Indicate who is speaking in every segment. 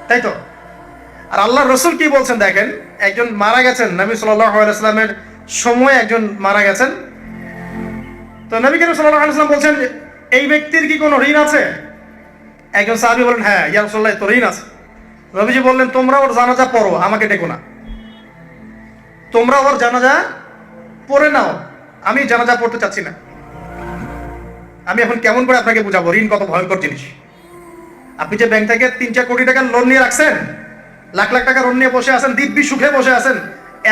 Speaker 1: তাই তো? আর আল্লাহ রসুল কি বলছেন দেখেন, একজন মারা গেছেন, নবী সাল্লাল্লাহু আলাইহি ওয়াসাল্লামের সময় একজন মারা গেছেন। তো নবী করিম সাল্লাল্লাহু আলাইহি ওয়াসাল্লাম বলছেন, এই ব্যক্তির কি কোনো ঋণ আছে? একজন সাহাবী বলেন, হ্যাঁ ইয়া রাসূলুল্লাহ, তো ঋণ আছে। নবীজি বললেন, তোমরা ওর জানাজা পড়ো, আমাকে ডেকো না। তোমরা ওর জানাজা পড়ে নাও, আমি জানাজা পড়তে চাচ্ছি না। আমি এখন কেমন করে আপনাকে বুঝাবো ঋণ কত ভয়ঙ্কর জিনিস? আপনি যে ব্যাংক থেকে 3-4 কোটি টাকার লোন নিয়ে রাখছেন, লাখ লাখ টাকা লোন নিয়ে বসে আছেন, দিব্যি সুখে বসে আছেন,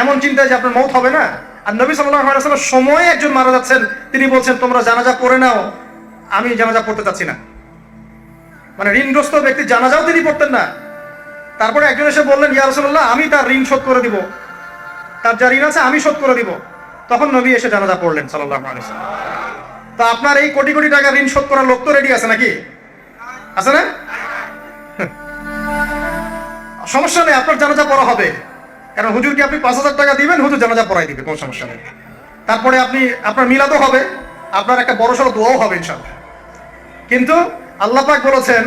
Speaker 1: এমন চিন্তায় যে আপনার মৌত হবে না। আর নবী সাল্লাল্লাহু আলাইহি ওয়াসাল্লাম সময়ে একজন মারা যাচ্ছেন, তিনি বলছেন তোমরা জানাজা পড়ে নাও, আমি জানাজা পড়তে চাচ্ছি না। মানে ঋণগ্রস্ত ব্যক্তি জানাজাও তিনি পড়তেন না। তারপরে একজন এসে বললেন, ইয়া রাসূলুল্লাহ, আমি তার ঋণ শোধ করে দিব, তার যা ঋণ আছে আমি শোধ করে দিব। তখন নবী এসে জানাজা পড়লেন সাল্লাল্লাহু আলাইহি ওয়াসাল্লাম। তা আপনার এই কোটি কোটি টাকা ঋণ শোধ করার লোক তো রেডি আছে নাকি? আছে না? সমস্যা নেই, আপনার জানাজা পড়া হবে। কারণ হুজুরকে আপনি 5,000 টাকা দিবেন, হুজুর জানাজা পড়াই দিবে, কোনো সমস্যা নেই। তারপরে আপনার মিলাদও হবে, আপনার একটা বড়সড় দোয়াও হবে ইনশাআল্লাহ। কিন্তু আল্লাহ পাক বলেছেন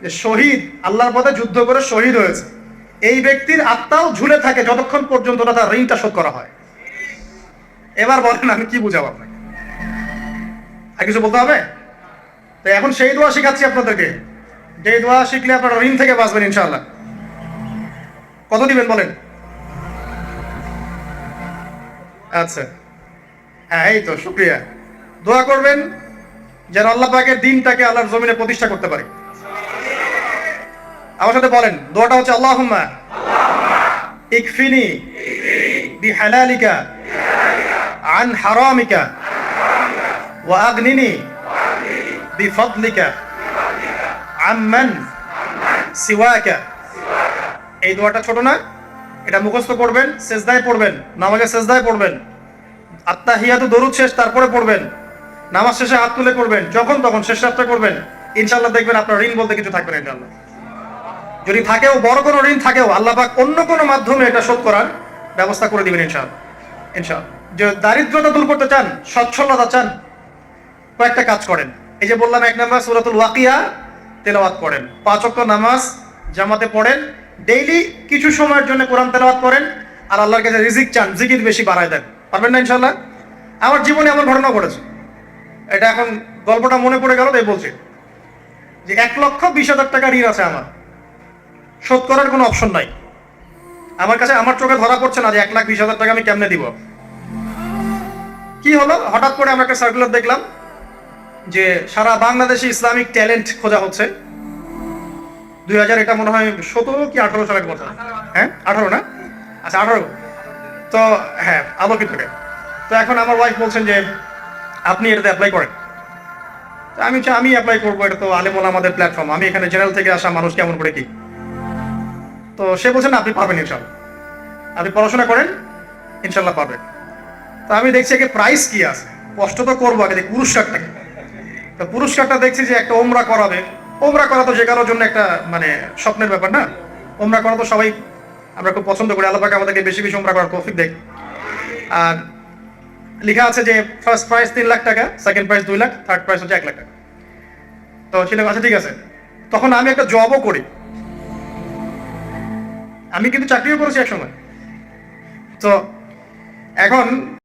Speaker 1: যে শহীদ, আল্লাহর পথে যুদ্ধ করে শহীদ হয়েছে, এই ব্যক্তির আত্মাও ঝুলে থাকে যতক্ষণ পর্যন্ত না তার ঋণটা শোধ করা হয়। এবার বলেন আমি কি বুঝাবো আপনাকে? আর কিছু বলতে হবে? তো এখন সেই দোয়া শিখাচ্ছি আপনাদেরকে, যে দোয়া শিখলে আপনারা ঋণ থেকে বাঁচবেন ইনশাআল্লাহ। কত দিবেন বলেন? আচ্ছা, হ্যাঁ এই তো, শুকরিয়া। দোয়া করবেন যেন আল্লাহ পাকের দ্বীনটাকে আল্লাহর জমিনে প্রতিষ্ঠা করতে পারে। আমার সাথে বলেন, দোয়াটা হচ্ছে আল্লাহুম্মা ইকফিনি বিহালালিকা আন হারামিকা ওয়া আগনিনি বিফদলিকা আম্মান সিওয়াকা। এই দোয়াটা ছোট না, এটা মুখস্থ করবেন, সেজদায় পড়বেন, নামাজে সেজদায় পড়বেন, আত্তাহিয়াতু দরুদ শেষ তারপরে পড়বেন, নামাজ শেষে হাত তুলে করবেন, যখন তখন শেষ রাতটা করবেন। ইনশাআল্লাহ দেখবেন আপনার ঋণ বলতে কিছু থাকবে না ইনশাআল্লাহ। যদি থাকেও, বড় কোনো ঋণ থাকেও, আল্লাহ পাক অন্য কোনো মাধ্যমে এটা শোধ করার ব্যবস্থা করে দিবেন ইনশাআল্লাহ। ইনশাআল্লাহ। যে দারিদ্রতা দূর করতে চান, সচ্ছলতা চান, কয়েকটা কাজ করেন। এই যে বললাম, 1 নাম্বার সূরাতুল ওয়াকিয়া তেলাওয়াত করেন, 5 ওয়াক্ত নামাজ জামাতে পড়েন, ডেইলি কিছু সময়ের জন্য কোরআন তেলাওয়াত করেন, আর আল্লাহর কাছে রিজিক চান, জিকির বেশি বাড়ায় দেন। পারবেন না ইনশাআল্লাহ? আমার জীবনে এমন ঘটনা ঘটেছে, এটা এখন গল্পটা মনে পড়ে গেল তাই বলছি, যে 1,20,000 টাকা ঋণ আছে আমার, শোধ করার কোনো অপশন নাই আমার কাছে। আমার চোখে ধরা পড়ছে না যে 1,20,000 টাকা আমি কেমনে দিব। কি হলো, হঠাৎ করে আমরা একটা সার্কুলার দেখলাম যে সারা বাংলাদেশে ইসলামিক ট্যালেন্ট খোঁজা হচ্ছে। 2000, এটা মনে হয় 17 কি 18 সালের কথা। হ্যাঁ 18 না? আচ্ছা 18। তো হ্যাঁ, আলোকিত। তো এখন আমার ওয়াইফ বলছেন যে আপনি এটাতে অ্যাপ্লাই করেন। তো আমি অ্যাপ্লাই করবো, এটা তো আলেম ওলামাদের প্ল্যাটফর্ম, আমি এখানে জেনারেল থেকে আসা মানুষ কেমন করে কি। তো সে বলছেন না, আপনি পারবেন ইনশাল্লাহ, আপনি পড়াশোনা করেন, ইনশাল্লাহ পারবেন। তো আমি দেখছি একে প্রাইস কি আছে, কষ্ট তো করবো, আগে দেখি পুরস্কারটা কি। তো পুরস্কারটা দেখছি যে একটা ওমরা করাবে। ওমরা করা তো যে কারোর জন্য একটা মানে স্বপ্নের ব্যাপার না? ওমরা করা তো সবাই আমরা খুব পছন্দ করি, আল্লাহ পাক আমাদেরকে বেশি বেশি ওমরা করার তৌফিক দেয়। আর লেখা আছে যে ফার্স্ট প্রাইজ 3 লাখ টাকা, second prize 2 lakh, third prize হচ্ছে 1 লাখ টাকা। তো সেটা আচ্ছা ঠিক আছে। তখন আমি একটা জবও করি, আমি কিন্তু চাকরিও করেছি এক সময়। তো এখন